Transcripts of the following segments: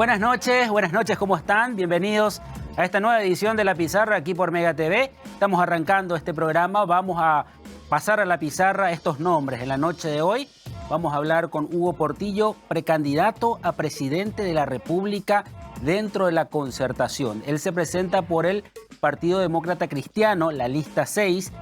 Buenas noches, ¿cómo están? Bienvenidos a esta nueva edición de La Pizarra aquí por Mega TV. Estamos arrancando este programa, vamos a pasar a la pizarra estos nombres. En la noche de hoy vamos a hablar con Hugo Portillo, precandidato a presidente de la República dentro de la Concertación. Él se presenta por el Partido Demócrata Cristiano, la lista 6.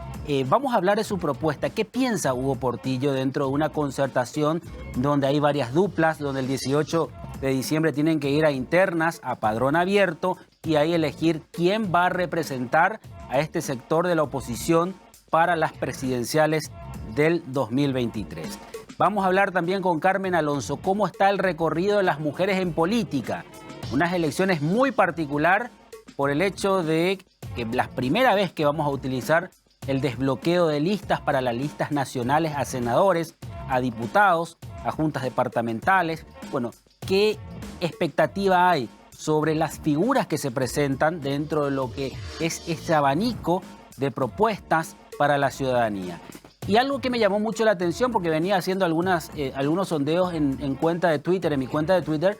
Vamos a hablar de su propuesta. ¿Qué piensa Hugo Portillo dentro de una concertación donde hay varias duplas, donde el 18 de diciembre tienen que ir a internas, a padrón abierto, y ahí elegir quién va a representar a este sector de la oposición para las presidenciales del 2023? Vamos a hablar también con Carmen Alonso, cómo está el recorrido de las mujeres en política. Unas elecciones muy particular por el hecho de que la primera vez que vamos a utilizar el desbloqueo de listas para las listas nacionales a senadores, a diputados, a juntas departamentales. Bueno, ¿qué expectativa hay sobre las figuras que se presentan dentro de lo que es este abanico de propuestas para la ciudadanía? Y algo que me llamó mucho la atención, porque venía haciendo algunos sondeos en cuenta de Twitter, en mi cuenta de Twitter,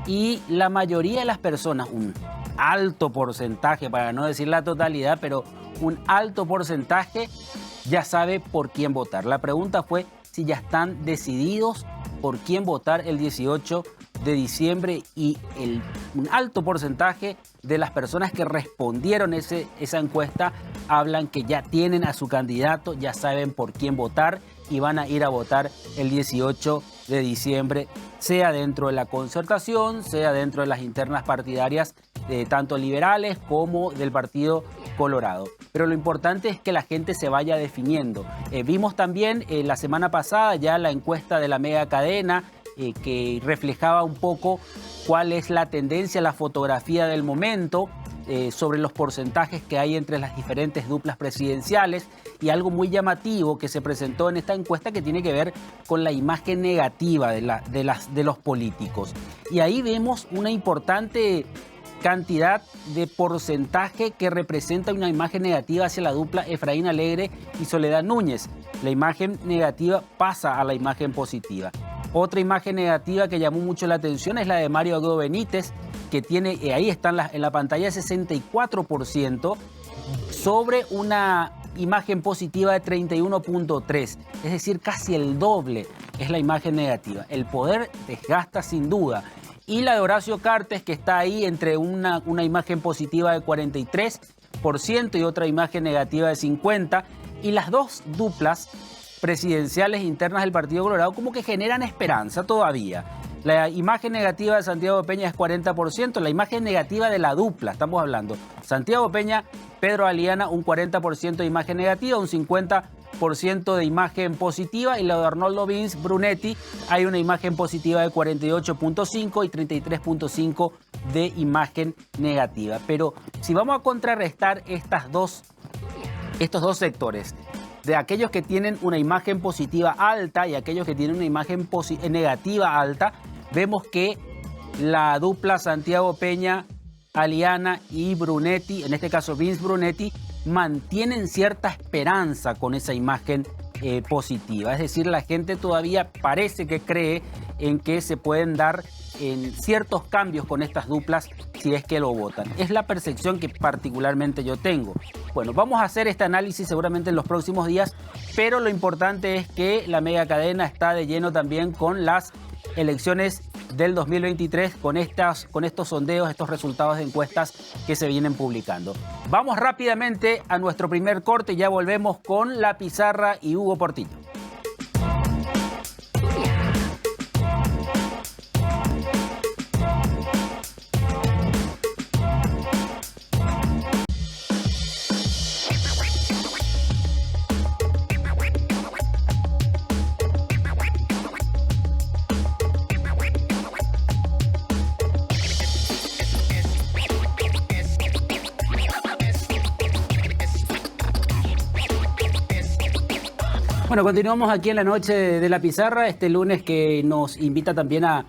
y la mayoría de las personas, un alto porcentaje, para no decir la totalidad, pero un alto porcentaje ya sabe por quién votar. La pregunta fue si ya están decididos por quién votar el 18 de diciembre y un alto porcentaje de las personas que respondieron esa encuesta hablan que ya tienen a su candidato, ya saben por quién votar y van a ir a votar el 18 de diciembre, sea dentro de la concertación, sea dentro de las internas partidarias de tanto liberales como del Partido Colorado. Pero lo importante es que la gente se vaya definiendo. Vimos también la semana pasada ya la encuesta de la Mega Cadena que reflejaba un poco cuál es la tendencia, la fotografía del momento sobre los porcentajes que hay entre las diferentes duplas presidenciales, y algo muy llamativo que se presentó en esta encuesta que tiene que ver con la imagen negativa de los políticos. Y ahí vemos una importante cantidad de porcentaje que representa una imagen negativa hacia la dupla Efraín Alegre y Soledad Núñez. La imagen negativa pasa a la imagen positiva. Otra imagen negativa que llamó mucho la atención es la de Mario Agudo Benítez, que tiene, ahí está en la pantalla, 64% sobre una imagen positiva de 31.3%. Es decir, casi el doble es la imagen negativa. El poder desgasta sin duda. Y la de Horacio Cartes, que está ahí entre una imagen positiva de 43% y otra imagen negativa de 50%. Y las dos duplas presidenciales internas del Partido Colorado como que generan esperanza todavía. La imagen negativa de Santiago Peña es 40%, la imagen negativa de la dupla, estamos hablando, Santiago Peña, Pedro Aliana, un 40% de imagen negativa, un 50% de imagen positiva, y la de Arnoldo Vince Brunetti hay una imagen positiva de 48.5 y 33.5 de imagen negativa. Pero si vamos a contrarrestar estos dos sectores, de aquellos que tienen una imagen positiva alta y aquellos que tienen una imagen negativa alta, vemos que la dupla Santiago Peña, Aliana y Brunetti, en este caso Vince Brunetti, mantienen cierta esperanza con esa imagen positiva. Es decir, la gente todavía parece que cree en que se pueden dar ciertos cambios con estas duplas si es que lo votan. Es la percepción que particularmente yo tengo. Bueno, vamos a hacer este análisis seguramente en los próximos días, pero lo importante es que la Mega Cadena está de lleno también con las elecciones del 2023, con estos sondeos, estos resultados de encuestas que se vienen publicando. Vamos rápidamente a nuestro primer corte y ya volvemos con La Pizarra y Hugo Portillo. Bueno, continuamos aquí en la noche de La Pizarra, este lunes que nos invita también a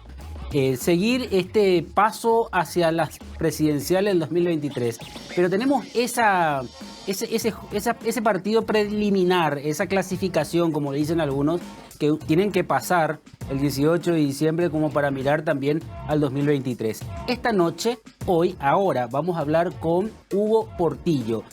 seguir este paso hacia las presidenciales del 2023. Pero tenemos ese partido preliminar, esa clasificación, como le dicen algunos, que tienen que pasar el 18 de diciembre como para mirar también al 2023. Esta noche, ahora, vamos a hablar con Hugo Portillo,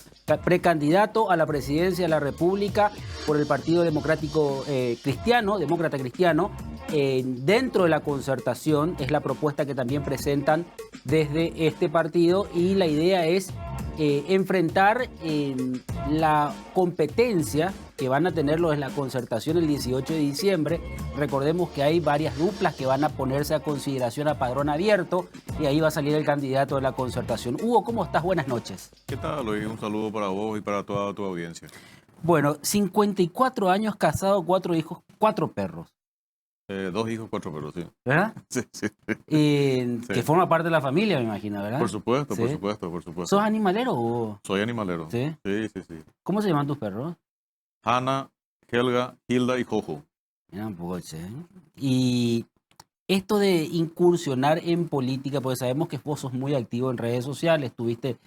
precandidato a la presidencia de la República por el Partido Democrático Demócrata Cristiano. Dentro de la concertación es la propuesta que también presentan desde este partido, y la idea es enfrentar la competencia que van a tener los de la concertación el 18 de diciembre. Recordemos que hay varias duplas que van a ponerse a consideración a padrón abierto, y ahí va a salir el candidato de la concertación. Hugo, ¿cómo estás? Buenas noches. ¿Qué tal, Luis? Un saludo para vos y para toda tu audiencia. Bueno, 54 años casado, 4 hijos, 4 perros. 2 hijos, 4 perros, sí. ¿Verdad? Sí. Que forma parte de la familia, me imagino, ¿verdad? Por supuesto, ¿Sí? por supuesto. ¿Sos animalero o...? Soy animalero. ¿Sí? Sí. ¿Cómo se llaman tus perros? Hanna, Helga, Hilda y Jojo. Mira un poco, che. Y esto de incursionar en política, porque sabemos que vos sos muy activo en redes sociales, estuviste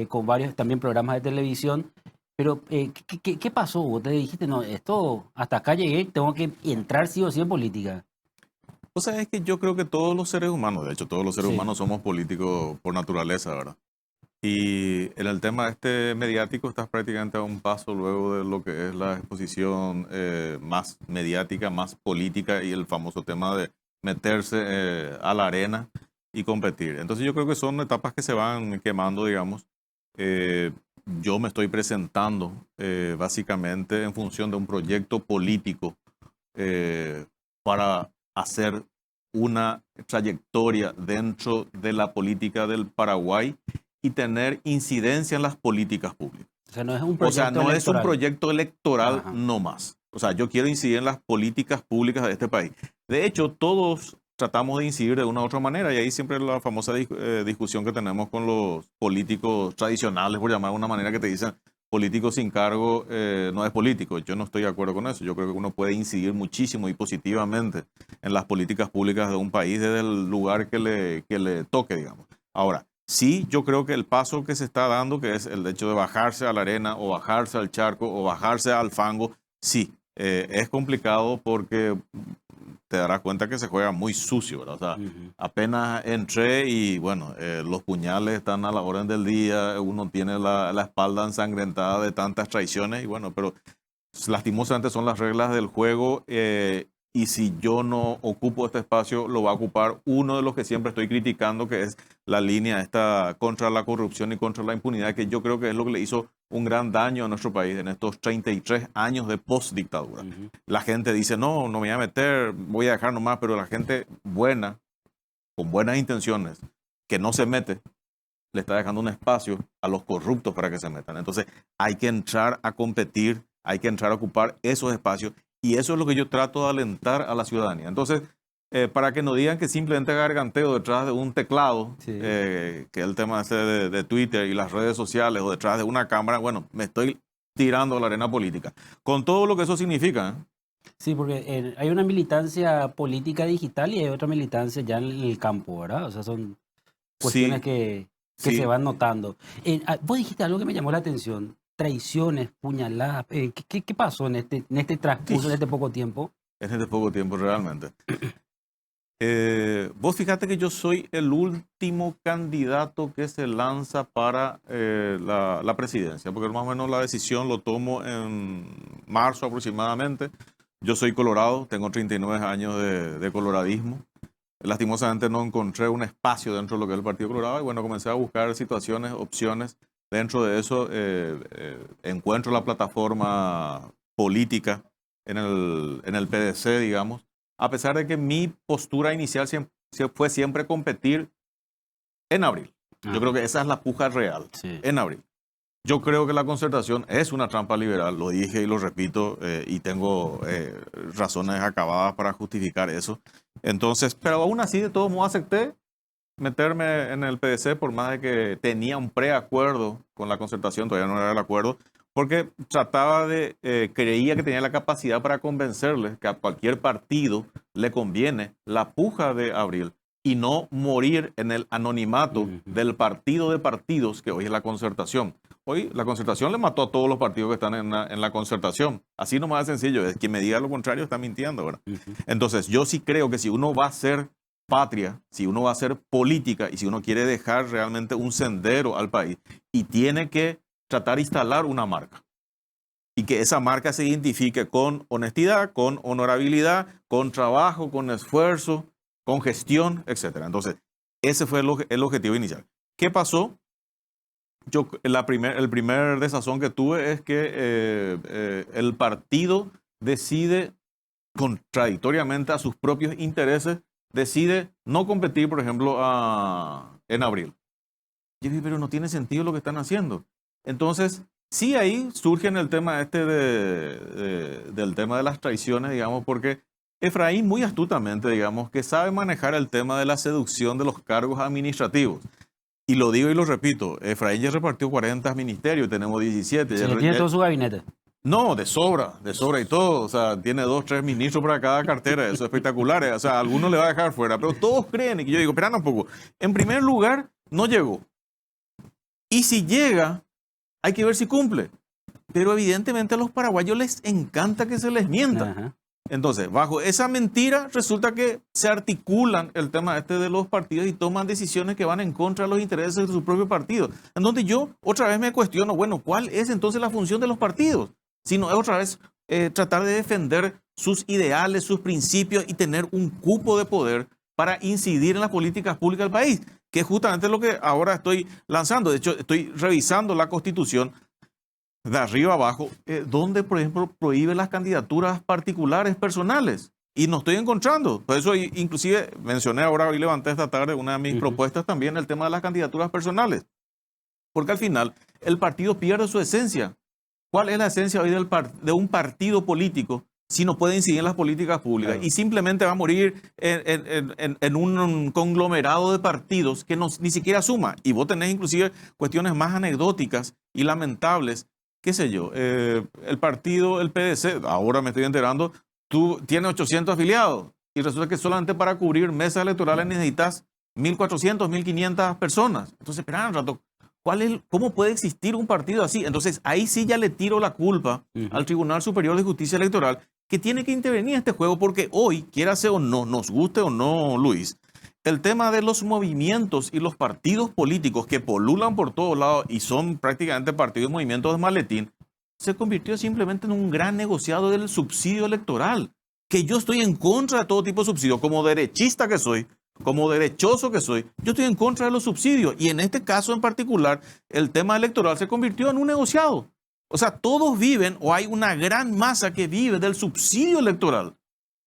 con varios también programas de televisión, pero ¿qué pasó? Vos te dijiste, no, esto, hasta acá llegué, tengo que entrar sí o sí en política. O sea, es que yo creo que todos los seres humanos, de hecho, todos los seres Sí. humanos somos políticos por naturaleza, ¿verdad? Y en el tema mediático estás prácticamente a un paso luego de lo que es la exposición más mediática, más política, y el famoso tema de meterse a la arena y competir. Entonces yo creo que son etapas que se van quemando, digamos. Yo me estoy presentando básicamente en función de un proyecto político para hacer una trayectoria dentro de la política del Paraguay y tener incidencia en las políticas públicas. O sea, no es un O proyecto sea, no es un electoral. proyecto electoral Ajá. no más. O sea, yo quiero incidir en las políticas públicas de este país. De hecho, todos tratamos de incidir de una u otra manera, y ahí siempre la famosa discusión que tenemos con los políticos tradicionales, por llamar de una manera, que te dicen político sin cargo no es político. Yo no estoy de acuerdo con eso. Yo creo que uno puede incidir muchísimo y positivamente en las políticas públicas de un país desde el lugar que le toque, digamos. Ahora, sí, yo creo que el paso que se está dando, que es el hecho de bajarse a la arena o bajarse al charco o bajarse al fango, sí, es complicado porque te darás cuenta que se juega muy sucio, ¿verdad? O sea, apenas entré y bueno, los puñales están a la orden del día, uno tiene la espalda ensangrentada de tantas traiciones y bueno, pero lastimosamente son las reglas del juego, y si yo no ocupo este espacio, lo va a ocupar uno de los que siempre estoy criticando, que es la línea esta contra la corrupción y contra la impunidad, que yo creo que es lo que le hizo un gran daño a nuestro país en estos 33 años de post-dictadura. La gente dice, no me voy a meter, voy a dejar nomás, pero la gente buena, con buenas intenciones, que no se mete, le está dejando un espacio a los corruptos para que se metan. Entonces hay que entrar a competir, hay que entrar a ocupar esos espacios, y eso es lo que yo trato de alentar a la ciudadanía. Entonces, para que no digan que simplemente garganteo detrás de un teclado, Sí. que es el tema ese de Twitter y las redes sociales, o detrás de una cámara, bueno, me estoy tirando a la arena política, con todo lo que eso significa, ¿eh? Sí, porque hay una militancia política digital y hay otra militancia ya en el campo, ¿verdad? O sea, son cuestiones Sí, que sí. se van notando. Vos dijiste algo que me llamó la atención: traiciones, puñaladas. ¿Qué pasó en este transcurso, en este poco tiempo? En este poco tiempo, realmente. Vos fíjate que yo soy el último candidato que se lanza para la presidencia, porque más o menos la decisión lo tomo en marzo aproximadamente. Yo soy colorado, tengo 39 años de coloradismo. Lastimosamente no encontré un espacio dentro de lo que es el Partido Colorado, y bueno, comencé a buscar situaciones, opciones. Dentro de eso encuentro la plataforma política en el PDC, digamos, a pesar de que mi postura inicial fue siempre competir en abril. Yo creo que esa es la puja real, Sí. en abril. Yo creo que la concertación es una trampa liberal, lo dije y lo repito, y tengo razones acabadas para justificar eso. Entonces, pero aún así, de todos modos, acepté meterme en el PDC, por más de que tenía un preacuerdo con la concertación, todavía no era el acuerdo, porque creía que tenía la capacidad para convencerles que a cualquier partido le conviene la puja de abril, y no morir en el anonimato del partido de partidos que hoy es la Concertación. Hoy la Concertación le mató a todos los partidos que están en la Concertación. Así nomás de sencillo. Es quien me diga lo contrario está mintiendo, ¿verdad? Entonces, yo sí creo que si uno va a ser patria, si uno va a hacer política y si uno quiere dejar realmente un sendero al país y tiene que tratar de instalar una marca y que esa marca se identifique con honestidad, con honorabilidad, con trabajo, con esfuerzo, con gestión, etc. Entonces, ese fue el objetivo inicial. ¿Qué pasó? El primer desazón que tuve es que el partido decide, contradictoriamente a sus propios intereses, decide no competir, por ejemplo, en abril. Yo dije, pero no tiene sentido lo que están haciendo. Entonces, sí, ahí surge en el tema del tema de las traiciones, digamos, porque Efraín muy astutamente, digamos, que sabe manejar el tema de la seducción de los cargos administrativos. Y lo digo y lo repito, Efraín ya repartió 40 ministerios, tenemos 17. ¿Se le tiene todo su gabinete? No, de sobra y todo. O sea, tiene 2, 3 ministros para cada cartera, eso es espectacular. O sea, algunos le va a dejar fuera, pero todos creen. Y yo digo, espera un poco. En primer lugar, no llegó. Y si llega, hay que ver si cumple. Pero evidentemente a los paraguayos les encanta que se les mienta. Ajá. Entonces, bajo esa mentira, resulta que se articulan el tema de los partidos y toman decisiones que van en contra de los intereses de su propio partido. En donde yo otra vez me cuestiono, bueno, ¿cuál es entonces la función de los partidos? Sino es otra vez tratar de defender sus ideales, sus principios y tener un cupo de poder para incidir en las políticas públicas del país, que es justamente lo que ahora estoy lanzando. De hecho, estoy revisando la Constitución de arriba abajo, donde, por ejemplo, prohíbe las candidaturas particulares personales. Y no estoy encontrando. Por eso, inclusive, mencioné ahora, hoy levanté esta tarde una de mis propuestas también, el tema de las candidaturas personales. Porque al final, el partido pierde su esencia. ¿Cuál es la esencia hoy de un partido político si no puede incidir en las políticas públicas? Claro. Y simplemente va a morir en un conglomerado de partidos que ni siquiera suma. Y vos tenés inclusive cuestiones más anecdóticas y lamentables. ¿Qué sé yo? El partido, el PDC, ahora me estoy enterando, tiene 800 afiliados. Y resulta que solamente para cubrir mesas electorales necesitas 1.400, 1.500 personas. Entonces, espera un rato. ¿Cómo puede existir un partido así? Entonces, ahí sí ya le tiro la culpa al Tribunal Superior de Justicia Electoral, que tiene que intervenir en este juego, porque hoy, quiérase o no, nos guste o no, Luis, el tema de los movimientos y los partidos políticos que polulan por todos lados y son prácticamente partidos y movimientos de maletín, se convirtió simplemente en un gran negociado del subsidio electoral, que yo estoy en contra de todo tipo de subsidio, como derechista que soy, como derechoso que soy, yo estoy en contra de los subsidios. Y en este caso en particular, el tema electoral se convirtió en un negociado. O sea, todos viven, o hay una gran masa que vive del subsidio electoral.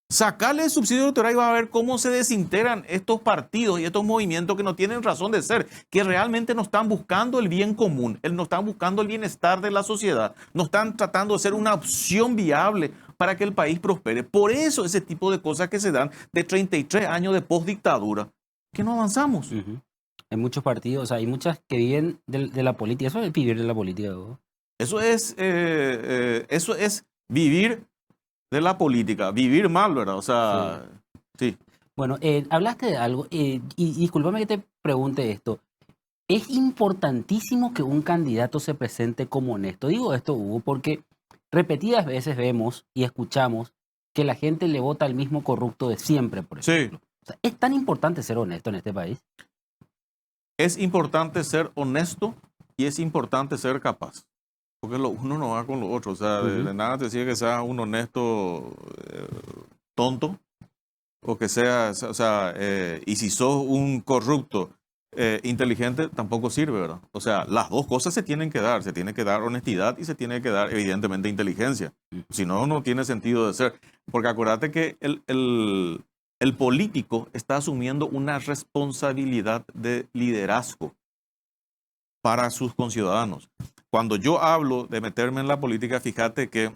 Sacarle el subsidio electoral y va a ver cómo se desintegran estos partidos y estos movimientos que no tienen razón de ser, que realmente no están buscando el bien común, no están buscando el bienestar de la sociedad, no están tratando de ser una opción viable para que el país prospere. Por eso ese tipo de cosas que se dan de 33 años de postdictadura, que no avanzamos. Hay muchos partidos, hay muchas que viven de la política. Eso es vivir de la política, ¿no? Eso es vivir de la política, vivir mal, ¿verdad? O sea, sí. Bueno, hablaste de algo, y discúlpame que te pregunte esto. Es importantísimo que un candidato se presente como honesto. Digo esto, Hugo, porque repetidas veces vemos y escuchamos que la gente le vota al mismo corrupto de siempre, por ejemplo. Sí. O sea, ¿es tan importante ser honesto en este país? Es importante ser honesto y es importante ser capaz. Porque uno no va con lo otro. O sea, de nada te decía que sea un honesto tonto o que sea, o sea, y si sos un corrupto inteligente, tampoco sirve, ¿verdad? O sea, las dos cosas se tienen que dar. Se tiene que dar honestidad y se tiene que dar, evidentemente, inteligencia. Si no, no tiene sentido de ser. Porque acuérdate que el político está asumiendo una responsabilidad de liderazgo para sus conciudadanos. Cuando yo hablo de meterme en la política, fíjate que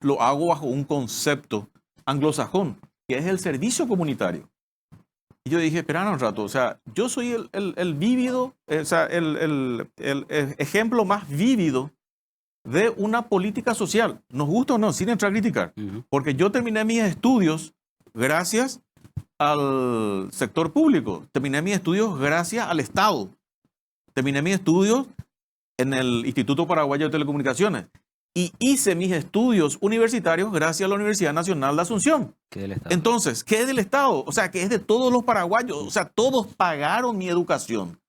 lo hago bajo un concepto anglosajón, que es el servicio comunitario. Y yo dije, espera un rato, o sea, yo soy el vívido, o sea, el ejemplo más vívido de una política social. Nos gusta o no, sin entrar a criticar. Porque yo terminé mis estudios gracias al sector público. Terminé mis estudios gracias al Estado. Terminé mis estudios en el Instituto Paraguayo de Telecomunicaciones. Y hice mis estudios universitarios gracias a la Universidad Nacional de Asunción. Que del Estado. Entonces, ¿qué es del Estado? O sea, que es de todos los paraguayos. O sea, todos pagaron mi educación.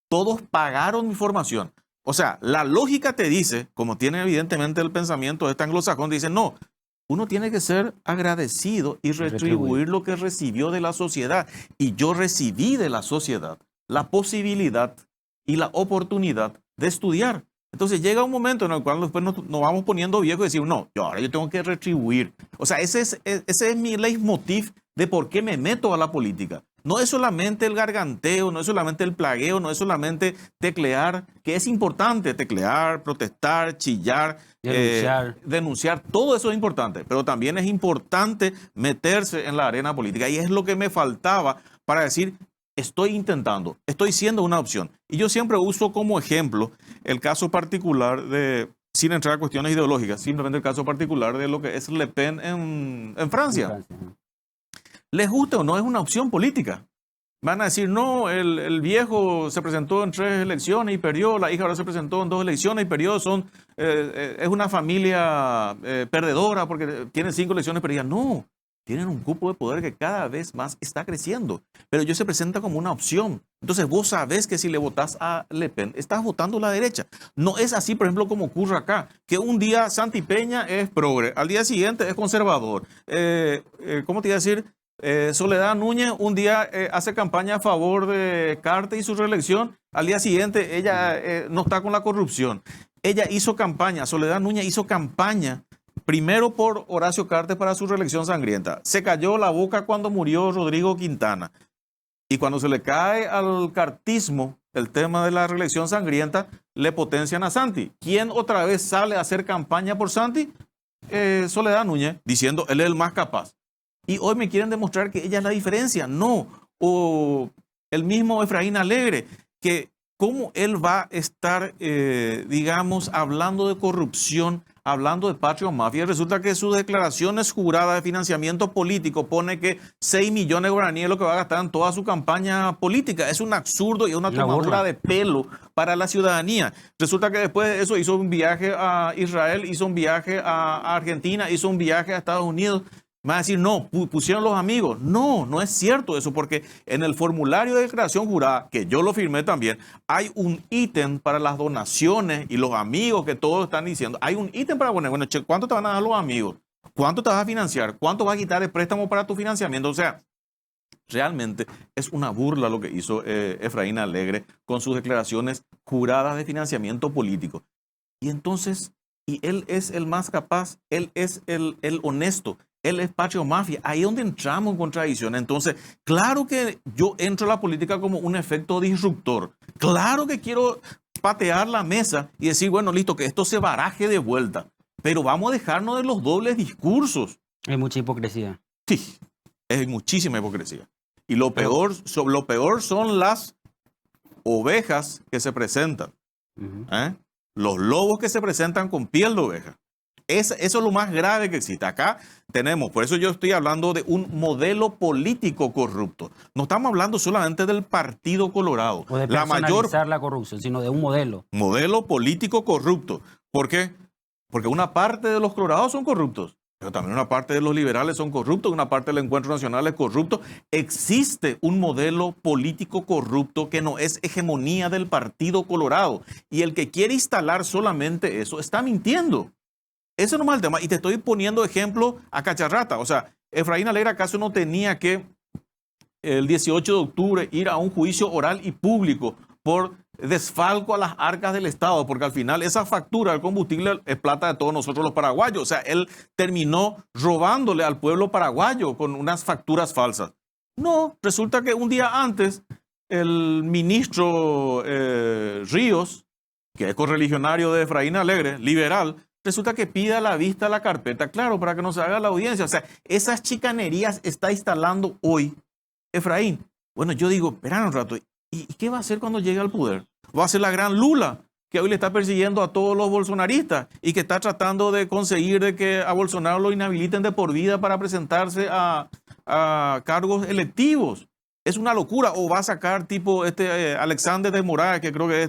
Todos pagaron mi formación. O sea, la lógica te dice, como tiene evidentemente el pensamiento de este anglosajón, dice, no, uno tiene que ser agradecido y retribuir lo que recibió de la sociedad. Y yo recibí de la sociedad la posibilidad y la oportunidad de estudiar. Entonces llega un momento en el cual después nos vamos poniendo viejos y decimos, no, ahora yo tengo que retribuir. O sea, ese es mi leitmotiv de por qué me meto a la política. No es solamente el garganteo, no es solamente el plagueo, no es solamente teclear, que es importante, teclear, protestar, chillar, denunciar, todo eso es importante, pero también es importante meterse en la arena política y es lo que me faltaba para decir, estoy intentando, estoy siendo una opción. Y yo siempre uso como ejemplo el caso particular de, sin entrar a cuestiones ideológicas, simplemente el caso particular de lo que es Le Pen en Francia. Les guste o no, es una opción política. Van a decir, no, el viejo se presentó en 3 elecciones y perdió, la hija ahora se presentó en 2 elecciones y perdió, es una familia perdedora porque tienen 5 elecciones perdidas. No, tienen un cupo de poder que cada vez más está creciendo, pero ellos se presentan como una opción. Entonces vos sabés que si le votás a Le Pen, estás votando a la derecha. No es así, por ejemplo, como ocurre acá, que un día Santi Peña es progre, al día siguiente es conservador. ¿Cómo te iba a decir? Soledad Núñez un día hace campaña a favor de Cartes y su reelección, al día siguiente ella no está con la corrupción. Ella hizo campaña, Soledad Núñez hizo campaña primero por Horacio Cartes para su reelección sangrienta. Se cayó la boca cuando murió Rodrigo Quintana. Y cuando se le cae al cartismo el tema de la reelección sangrienta, le potencian a Santi. ¿Quién otra vez sale a hacer campaña por Santi? Soledad Núñez, diciendo él es el más capaz. Y hoy me quieren demostrar que ella es la diferencia. No. O el mismo Efraín Alegre, que cómo él va a estar, digamos, hablando de corrupción, hablando de patria mafia. Resulta que sus declaraciones juradas de financiamiento político pone que 6 millones de guaraníes es lo que va a gastar en toda su campaña política. Es un absurdo y una tomadura de pelo para la ciudadanía. Resulta que después de eso hizo un viaje a Israel, hizo un viaje a Argentina, hizo un viaje a Estados Unidos. Me va a decir, no, pusieron los amigos. No, no es cierto eso, porque en el formulario de declaración jurada, que yo lo firmé también, hay un ítem para las donaciones y los amigos que todos están diciendo. Hay un ítem para poner, bueno, che, ¿cuánto te van a dar los amigos? ¿Cuánto te vas a financiar? ¿Cuánto vas a quitar de préstamo para tu financiamiento? O sea, realmente es una burla lo que hizo Efraín Alegre con sus declaraciones juradas de financiamiento político. Y entonces, y él es el más capaz, él es el honesto. Él es patria mafia. Ahí es donde entramos en contradicción. Entonces, claro que yo entro a la política como un efecto disruptor. Claro que quiero patear la mesa y decir, bueno, listo, que esto se baraje de vuelta. Pero vamos a dejarnos de los dobles discursos. Hay mucha hipocresía. Sí, es muchísima hipocresía. Y lo peor son las ovejas que se presentan. Los lobos que se presentan con piel de oveja. Eso es lo más grave que existe. Acá tenemos, por eso yo estoy hablando de un modelo político corrupto. No estamos hablando solamente del Partido Colorado. O de personalizar la corrupción, sino de un modelo. Modelo político corrupto. ¿Por qué? Porque una parte de los colorados son corruptos, pero también una parte de los liberales son corruptos, una parte del Encuentro Nacional es corrupto. Existe un modelo político corrupto que no es hegemonía del Partido Colorado. Y el que quiere instalar solamente eso está mintiendo. Ese no es el tema. Y te estoy poniendo ejemplo a cacharrata. O sea, Efraín Alegre acaso no tenía que el 18 de octubre ir a un juicio oral y público por desfalco a las arcas del Estado, porque al final esa factura del combustible es plata de todos nosotros los paraguayos. O sea, él terminó robándole al pueblo paraguayo con unas facturas falsas. No, resulta que un día antes el ministro Ríos, que es correligionario de Efraín Alegre, liberal, resulta que pide a la vista la carpeta, claro, para que no se haga la audiencia. O sea, esas chicanerías está instalando hoy Efraín. Bueno, yo digo, espera un rato, ¿y qué va a hacer cuando llegue al poder? Va a ser la gran Lula, que hoy le está persiguiendo a todos los bolsonaristas y que está tratando de conseguir de que a Bolsonaro lo inhabiliten de por vida para presentarse a a cargos electivos. Es una locura. O va a sacar tipo Alexander de Moraes, que creo que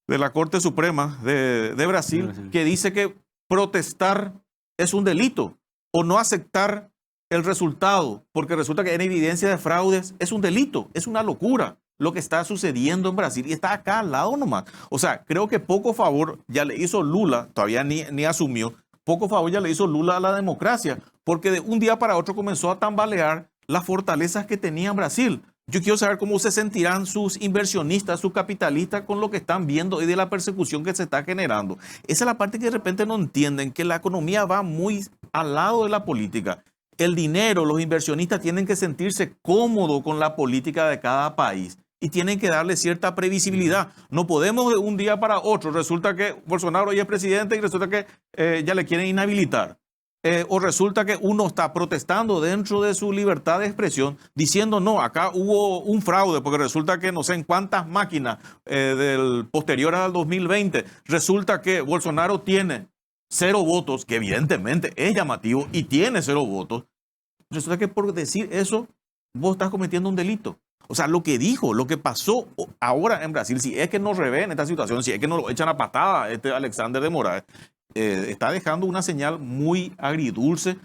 de la Corte Suprema de Brasil, que dice que protestar es un delito. O no aceptar el resultado, porque resulta que hay evidencia de fraudes, es un delito, es una locura lo que está sucediendo en Brasil y está acá al lado nomás. O sea, creo que poco favor ya le hizo Lula, todavía ni asumió, poco favor ya le hizo Lula a la democracia, porque de un día para otro comenzó a tambalear las fortalezas que tenía Brasil. Yo quiero saber cómo se sentirán sus inversionistas, sus capitalistas con lo que están viendo y de la persecución que se está generando. Esa es la parte que de repente no entienden, que la economía va muy al lado de la política. El dinero, los inversionistas tienen que sentirse cómodos con la política de cada país y tienen que darle cierta previsibilidad. No podemos de un día para otro, resulta que Bolsonaro ya es presidente y resulta que ya le quieren inhabilitar. O resulta que uno está protestando dentro de su libertad de expresión diciendo no, acá hubo un fraude porque resulta que no sé en cuántas máquinas del posterior al 2020 resulta que Bolsonaro tiene 0 votos, que evidentemente es llamativo y tiene 0 votos. Resulta que por decir eso vos estás cometiendo un delito. O sea, lo que dijo, lo que pasó ahora en Brasil, si es que nos revén esta situación, si es que nos lo echan a patada Alexander de Moraes, está dejando una señal muy agridulce,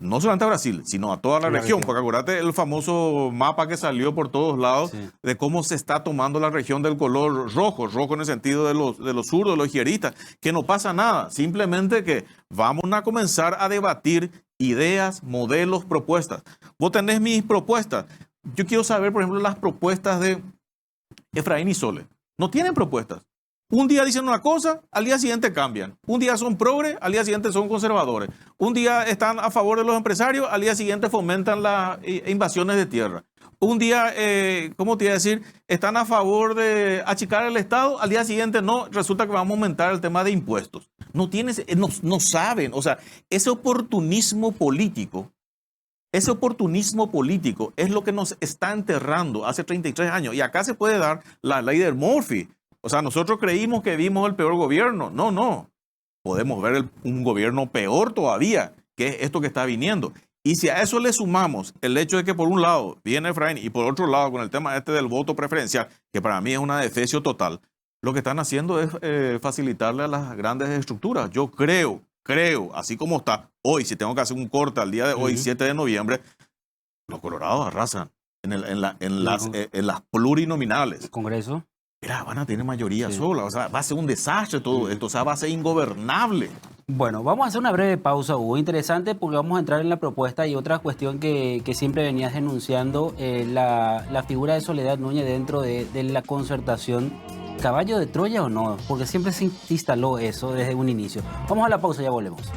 no solamente a Brasil, sino a toda la región. Porque acuérdate el famoso mapa que salió por todos lados de cómo se está tomando la región del color rojo, rojo en el sentido de los zurdos, de los izquierdistas, que no pasa nada, simplemente que vamos a comenzar a debatir ideas, modelos, propuestas. Vos tenés mis propuestas. Yo quiero saber, por ejemplo, las propuestas de Efraín y Sole. No tienen propuestas. Un día dicen una cosa, al día siguiente cambian. Un día son progres, al día siguiente son conservadores. Un día están a favor de los empresarios, al día siguiente fomentan las invasiones de tierra. Un día, ¿cómo te iba a decir? Están a favor de achicar el Estado, al día siguiente no, resulta que vamos a aumentar el tema de impuestos. No saben, o sea, ese oportunismo político es lo que nos está enterrando hace 33 años. Y acá se puede dar la ley de Murphy. O sea, nosotros creímos que vimos el peor gobierno. No. Podemos ver un gobierno peor todavía, que es esto que está viniendo. Y si a eso le sumamos el hecho de que por un lado viene Efraín y por otro lado con el tema del voto preferencial, que para mí es una defecio total, lo que están haciendo es facilitarle a las grandes estructuras. Yo creo, así como está hoy, si tengo que hacer un corte al día de hoy, 7 de noviembre, los colorados arrasan en las plurinominales. ¿El Congreso? Mira, van a tener mayoría sola, o sea, va a ser un desastre todo esto, o sea, va a ser ingobernable. Bueno, vamos a hacer una breve pausa, Hugo. Interesante porque vamos a entrar en la propuesta y otra cuestión que siempre venías denunciando, la figura de Soledad Núñez dentro de la concertación. ¿Caballo de Troya o no? Porque siempre se instaló eso desde un inicio. Vamos a la pausa, ya volvemos.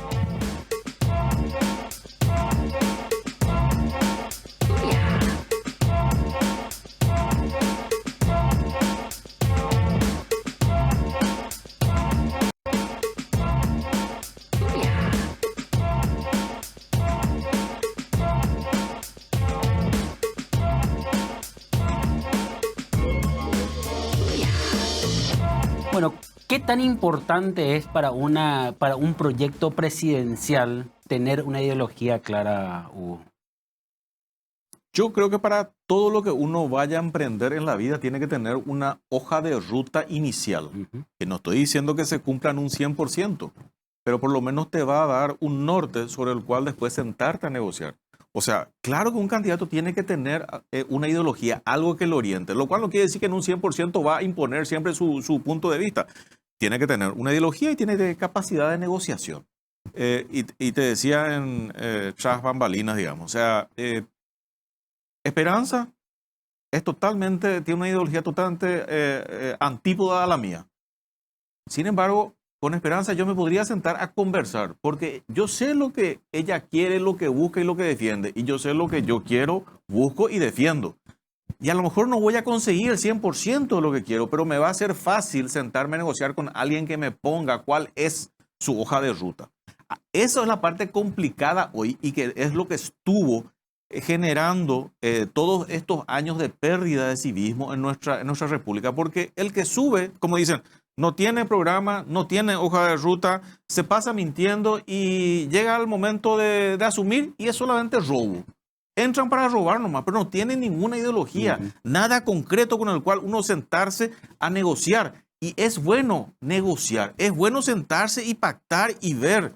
Bueno, ¿qué tan importante es para un proyecto presidencial tener una ideología clara, Hugo? Yo creo que para todo lo que uno vaya a emprender en la vida tiene que tener una hoja de ruta inicial. Que no estoy diciendo que se cumplan un 100%, pero por lo menos te va a dar un norte sobre el cual después sentarte a negociar. O sea, claro que un candidato tiene que tener una ideología, algo que lo oriente, lo cual no quiere decir que en un 100% va a imponer siempre su punto de vista. Tiene que tener una ideología y tiene capacidad de negociación. Y te decía tras bambalinas, digamos, o sea, Esperanza tiene una ideología totalmente antípoda a la mía. Sin embargo, con Esperanza yo me podría sentar a conversar, porque yo sé lo que ella quiere, lo que busca y lo que defiende, y yo sé lo que yo quiero, busco y defiendo. Y a lo mejor no voy a conseguir el 100% de lo que quiero, pero me va a ser fácil sentarme a negociar con alguien que me ponga cuál es su hoja de ruta. Esa es la parte complicada hoy y que es lo que estuvo generando todos estos años de pérdida de civismo en nuestra república, porque el que sube, como dicen, no tiene programa, no tiene hoja de ruta, se pasa mintiendo y llega al momento de asumir y es solamente robo. entran para robar nomás, pero no tienen ninguna ideología, nada concreto con el cual uno sentarse a negociar. Y es bueno negociar, es bueno sentarse y pactar y ver.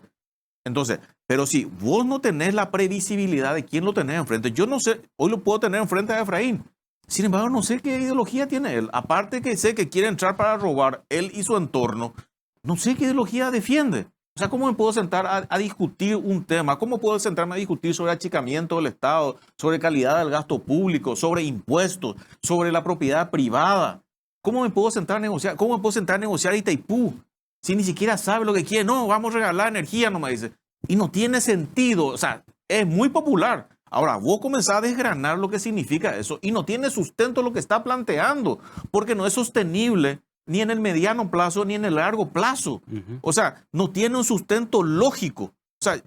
Entonces, pero si vos no tenés la previsibilidad de quién lo tenés enfrente, yo no sé, hoy lo puedo tener enfrente a Efraín. Sin embargo, no sé qué ideología tiene él. Aparte que sé que quiere entrar para robar él y su entorno, no sé qué ideología defiende. O sea, ¿cómo me puedo sentar a discutir un tema? ¿Cómo puedo sentarme a discutir sobre achicamiento del Estado, sobre calidad del gasto público, sobre impuestos, sobre la propiedad privada? ¿Cómo me puedo sentar a negociar? ¿Cómo me puedo sentar a negociar Itaipú? Si ni siquiera sabe lo que quiere. No, vamos a regalar energía, no me dice. Y no tiene sentido. O sea, es muy popular. Ahora, vos comenzás a desgranar lo que significa eso y no tiene sustento lo que está planteando, porque no es sostenible ni en el mediano plazo ni en el largo plazo. O sea, no tiene un sustento lógico. O sea,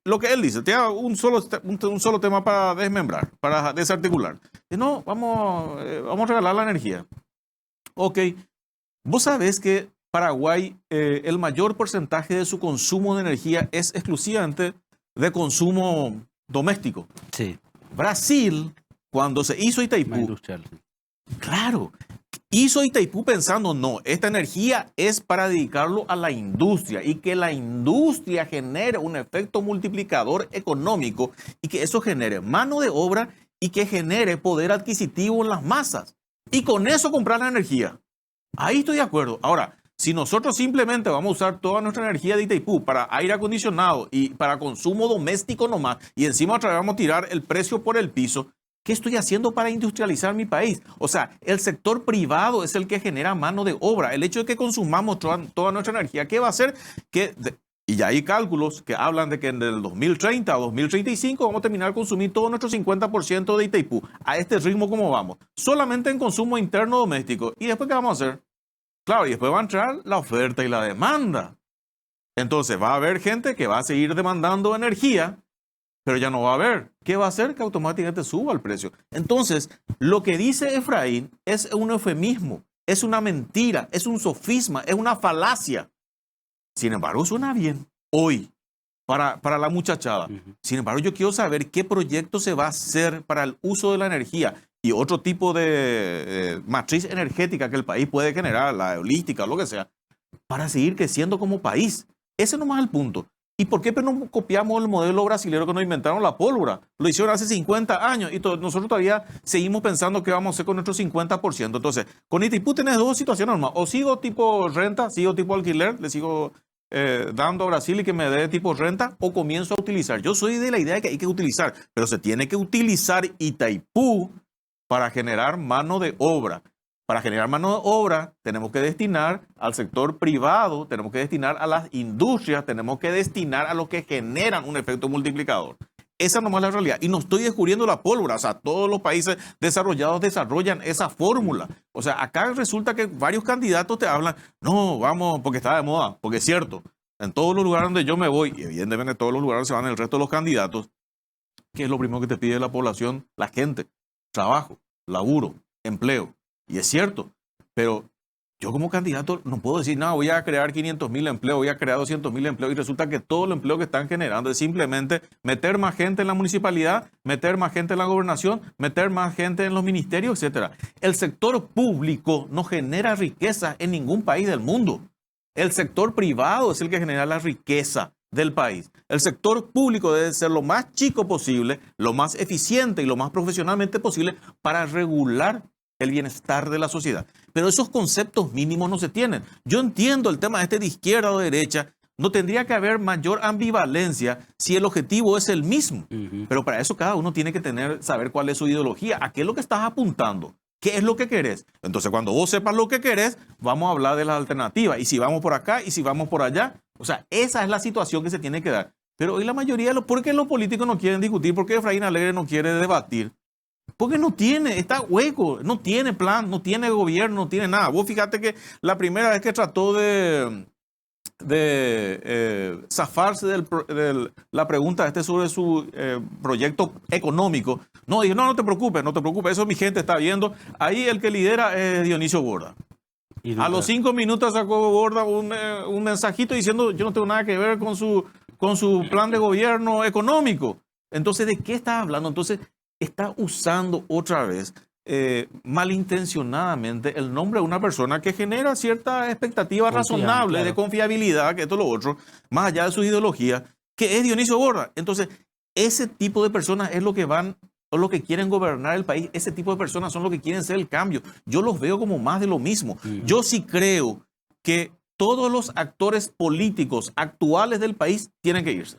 lo que él dice, tiene un solo tema para desmembrar, para desarticular. Y no, vamos a regalar la energía. Ok, vos sabés que Paraguay, el mayor porcentaje de su consumo de energía es exclusivamente de consumo doméstico. Sí. Brasil, cuando se hizo Itaipú, claro, hizo Itaipú pensando, no, esta energía es para dedicarlo a la industria y que la industria genere un efecto multiplicador económico y que eso genere mano de obra y que genere poder adquisitivo en las masas. Y con eso comprar la energía. Ahí estoy de acuerdo. Ahora, si nosotros simplemente vamos a usar toda nuestra energía de Itaipú para aire acondicionado y para consumo doméstico nomás, y encima otra vez vamos a tirar el precio por el piso, ¿qué estoy haciendo para industrializar mi país? O sea, el sector privado es el que genera mano de obra. El hecho de que consumamos toda nuestra energía, ¿qué va a hacer? Y ya hay cálculos que hablan de que en el 2030 o 2035 vamos a terminar de consumir todo nuestro 50% de Itaipú. A este ritmo, ¿cómo vamos? Solamente en consumo interno doméstico. ¿Y después qué vamos a hacer? Claro, y después va a entrar la oferta y la demanda. Entonces va a haber gente que va a seguir demandando energía, pero ya no va a haber. ¿Qué va a hacer? Que automáticamente suba el precio. Entonces, lo que dice Efraín es un eufemismo, es una mentira, es un sofisma, es una falacia. Sin embargo, suena bien hoy para la muchachada. Sin embargo, yo quiero saber qué proyecto se va a hacer para el uso de la energía y otro tipo de matriz energética que el país puede generar, la eolística o lo que sea, para seguir creciendo como país. Ese nomás es el punto. ¿Y por qué no copiamos el modelo brasileño que nos inventaron la pólvora? Lo hicieron hace 50 años y nosotros todavía seguimos pensando qué vamos a hacer con nuestro 50%. Entonces, con Itaipú tenés dos situaciones nomás. O sigo tipo renta, sigo tipo alquiler, le sigo dando a Brasil y que me dé tipo renta, o comienzo a utilizar. Yo soy de la idea de que hay que utilizar, pero se tiene que utilizar Itaipú para generar mano de obra. Para generar mano de obra tenemos que destinar al sector privado, tenemos que destinar a las industrias, tenemos que destinar a los que generan un efecto multiplicador. Esa nomás es la realidad. Y no estoy descubriendo la pólvora. O sea, todos los países desarrollados desarrollan esa fórmula. O sea, acá resulta que varios candidatos te hablan, no, vamos, porque está de moda, porque es cierto. En todos los lugares donde yo me voy, y evidentemente en todos los lugares se van el resto de los candidatos, ¿qué es lo primero que te pide la población? La gente. Trabajo, laburo, empleo. Y es cierto, pero yo como candidato no puedo decir, no, voy a crear 500.000 empleos, voy a crear 200.000 empleos, y resulta que todo el empleo que están generando es simplemente meter más gente en la municipalidad, meter más gente en la gobernación, meter más gente en los ministerios, etc. El sector público no genera riqueza en ningún país del mundo. El sector privado es el que genera la riqueza del país. El sector público debe ser lo más chico posible, lo más eficiente y lo más profesionalmente posible para regular el bienestar de la sociedad. Pero esos conceptos mínimos no se tienen. Yo entiendo el tema de izquierda o derecha. No tendría que haber mayor ambivalencia si el objetivo es el mismo. Pero para eso cada uno tiene que saber cuál es su ideología, a qué es lo que estás apuntando, qué es lo que querés. Entonces, cuando vos sepas lo que querés, vamos a hablar de las alternativas. Y si vamos por acá y si vamos por allá. O sea, esa es la situación que se tiene que dar. Pero hoy la mayoría, ¿por qué los políticos no quieren discutir? ¿Por qué Efraín Alegre no quiere debatir? Porque no tiene, está hueco, no tiene plan, no tiene gobierno, no tiene nada. Vos fíjate que la primera vez que trató de zafarse de la pregunta sobre su proyecto económico, no, dijo, no te preocupes, eso mi gente está viendo. Ahí el que lidera es Dionisio Borda. A los 5 minutos sacó Borda un mensajito diciendo, yo no tengo nada que ver con su plan de gobierno económico. Entonces, ¿de qué estás hablando? Entonces, está usando otra vez malintencionadamente el nombre de una persona que genera cierta expectativa razonable, claro, de confiabilidad, que esto es lo otro, más allá de su ideología, que es Dionisio Borda. Entonces, ese tipo de personas es lo que van, o lo que quieren gobernar el país. Ese tipo de personas son los que quieren ser el cambio. Yo los veo como más de lo mismo. Yo sí creo que todos los actores políticos actuales del país tienen que irse.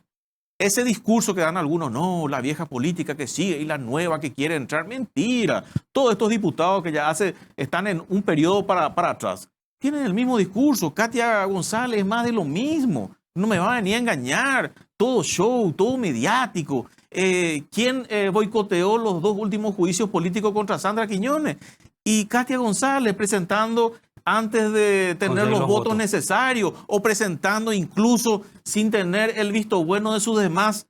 Ese discurso que dan algunos, no, la vieja política que sigue y la nueva que quiere entrar, mentira. Todos estos diputados que ya están en un periodo para atrás, tienen el mismo discurso. Katia González es más de lo mismo. No me van ni a engañar. Todo show, todo mediático. ¿Quién boicoteó los 2 últimos juicios políticos contra Sandra Quiñones? Y Katia González presentando antes de tener los votos necesarios, o presentando incluso sin tener el visto bueno de sus demás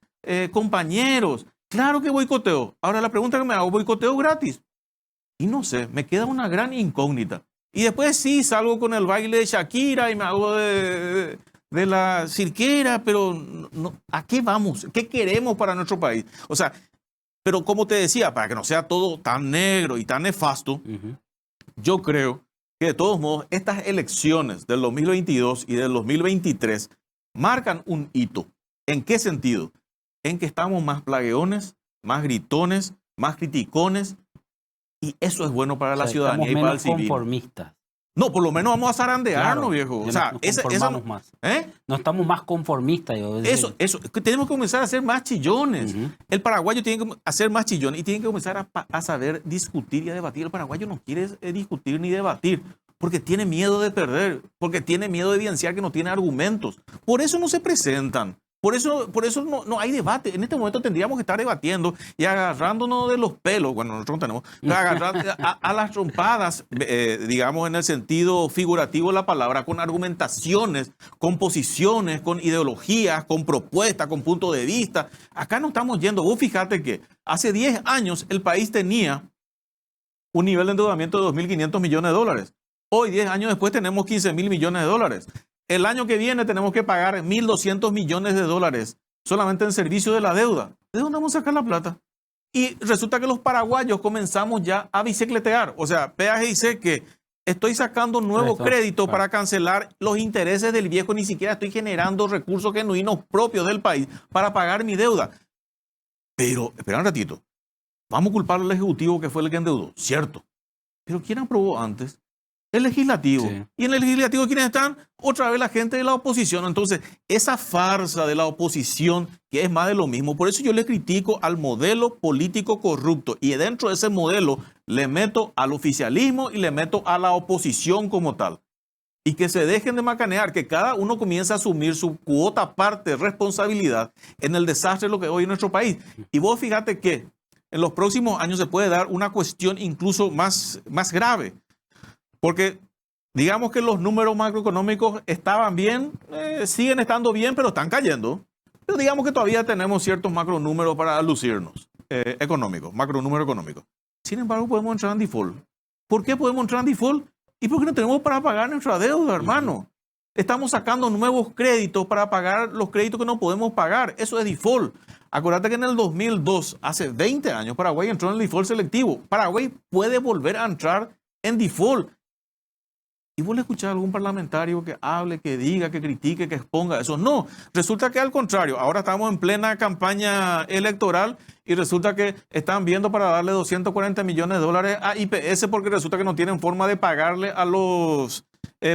compañeros. Claro que boicoteó. Ahora la pregunta que me hago, ¿boicoteó gratis? Y no sé, me queda una gran incógnita. Y después sí, salgo con el baile de Shakira y me hago de la cirquera, pero no, ¿a qué vamos? ¿Qué queremos para nuestro país? O sea, pero como te decía, para que no sea todo tan negro y tan nefasto, yo creo que de todos modos estas elecciones del 2022 y del 2023 marcan un hito. ¿En qué sentido? En que estamos más plagueones, más gritones, más criticones, y eso es bueno para la ciudadanía y para el civil. Conformistas. No, por lo menos vamos a zarandearnos, claro, viejo. O sea, más. No estamos más conformistas. Eso, tenemos que comenzar a ser más chillones. El paraguayo tiene que hacer más chillones y tiene que comenzar a saber discutir y a debatir. El paraguayo no quiere discutir ni debatir porque tiene miedo de perder, porque tiene miedo de evidenciar que no tiene argumentos. Por eso no se presentan. Por eso no hay debate. En este momento tendríamos que estar debatiendo y agarrándonos de los pelos, bueno, nosotros no tenemos, agarrar a las trompadas, digamos en el sentido figurativo de la palabra, con argumentaciones, con posiciones, con ideologías, con propuestas, con puntos de vista. Acá no estamos yendo. Vos fíjate que hace 10 años el país tenía un nivel de endeudamiento de 2.500 millones de dólares. Hoy, 10 años después, tenemos 15.000 millones de dólares. El año que viene tenemos que pagar 1.200 millones de dólares solamente en servicio de la deuda. ¿De dónde vamos a sacar la plata? Y resulta que los paraguayos comenzamos ya a bicicletear. O sea, peaje y sé que estoy sacando nuevo crédito para cancelar los intereses del viejo. Ni siquiera estoy generando recursos genuinos propios del país para pagar mi deuda. Pero, espera un ratito. Vamos a culpar al Ejecutivo que fue el que endeudó. Cierto. Pero ¿quién aprobó antes? El Legislativo. Sí. Y en el Legislativo, ¿quiénes están? Otra vez la gente de la oposición. Entonces, esa farsa de la oposición, que es más de lo mismo, por eso yo le critico al modelo político corrupto. Y dentro de ese modelo le meto al oficialismo y le meto a la oposición como tal. Y que se dejen de macanear, que cada uno comience a asumir su cuota parte de responsabilidad en el desastre de lo que hoy en nuestro país. Y vos fíjate que en los próximos años se puede dar una cuestión incluso más grave. Porque digamos que los números macroeconómicos estaban bien, siguen estando bien, pero están cayendo. Pero digamos que todavía tenemos ciertos macronúmeros para lucirnos económicos, macronúmeros económicos. Sin embargo, podemos entrar en default. ¿Por qué podemos entrar en default? Y porque no tenemos para pagar nuestra deuda, hermano. Estamos sacando nuevos créditos para pagar los créditos que no podemos pagar. Eso es default. Acuérdate que en el 2002, hace 20 años, Paraguay entró en el default selectivo. Paraguay puede volver a entrar en default. ¿Y vos le escuchás a algún parlamentario que hable, que diga, que critique, que exponga eso? No, resulta que al contrario, ahora estamos en plena campaña electoral y resulta que están viendo para darle 240 millones de dólares a IPS porque resulta que no tienen forma de pagarle a los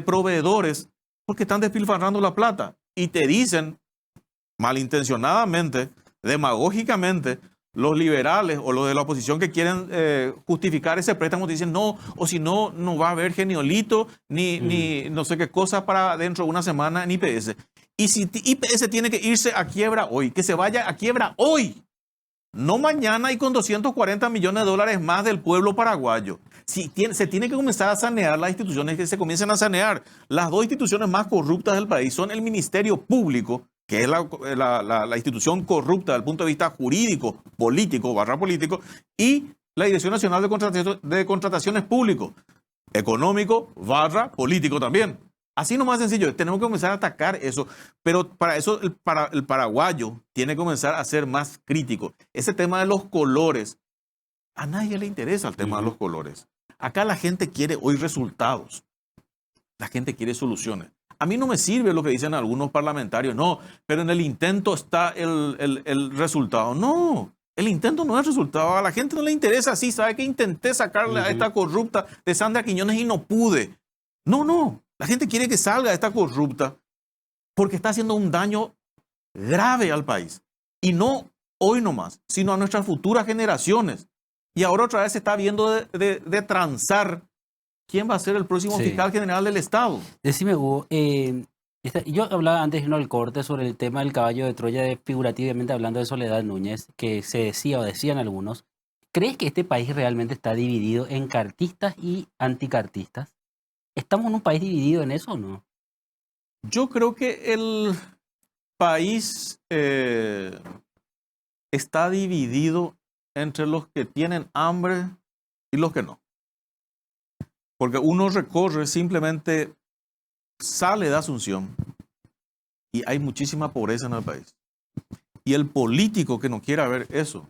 proveedores porque están despilfarrando la plata. Y te dicen, malintencionadamente, demagógicamente, los liberales o los de la oposición que quieren justificar ese préstamo dicen no, o si no, no va a haber geniolito ni no sé qué cosa para dentro de una semana en IPS. Y si IPS tiene que irse a quiebra hoy, que se vaya a quiebra hoy, no mañana y con 240 millones de dólares más del pueblo paraguayo. Se tiene que comenzar a sanear las instituciones, que se comiencen a sanear. Las dos instituciones más corruptas del país son el Ministerio Público, que es la institución corrupta desde el punto de vista jurídico, político, político, y la Dirección Nacional de Contrataciones Públicas, económico, político también. Así nomás sencillo, tenemos que comenzar a atacar eso, pero para eso el paraguayo tiene que comenzar a ser más crítico. Ese tema de los colores, a nadie le interesa el tema de los colores. Acá la gente quiere hoy resultados, la gente quiere soluciones. A mí no me sirve lo que dicen algunos parlamentarios, no, pero en el intento está el resultado. No, el intento no es el resultado. A la gente no le interesa así. ¿Sabe que intenté sacarle a esta corrupta de Sandra Quiñones y no pude? No. La gente quiere que salga esta corrupta porque está haciendo un daño grave al país. Y no hoy nomás, sino a nuestras futuras generaciones. Y ahora otra vez se está viendo de transar quién va a ser el próximo fiscal general del Estado. Decime, Hugo, yo hablaba antes del corte sobre el tema del caballo de Troya, figurativamente hablando de Soledad Núñez, que se decía o decían algunos. ¿Crees que este país realmente está dividido en cartistas y anticartistas? ¿Estamos en un país dividido en eso o no? Yo creo que el país está dividido entre los que tienen hambre y los que no. Porque uno recorre, simplemente sale de Asunción y hay muchísima pobreza en el país. Y el político que no quiera ver eso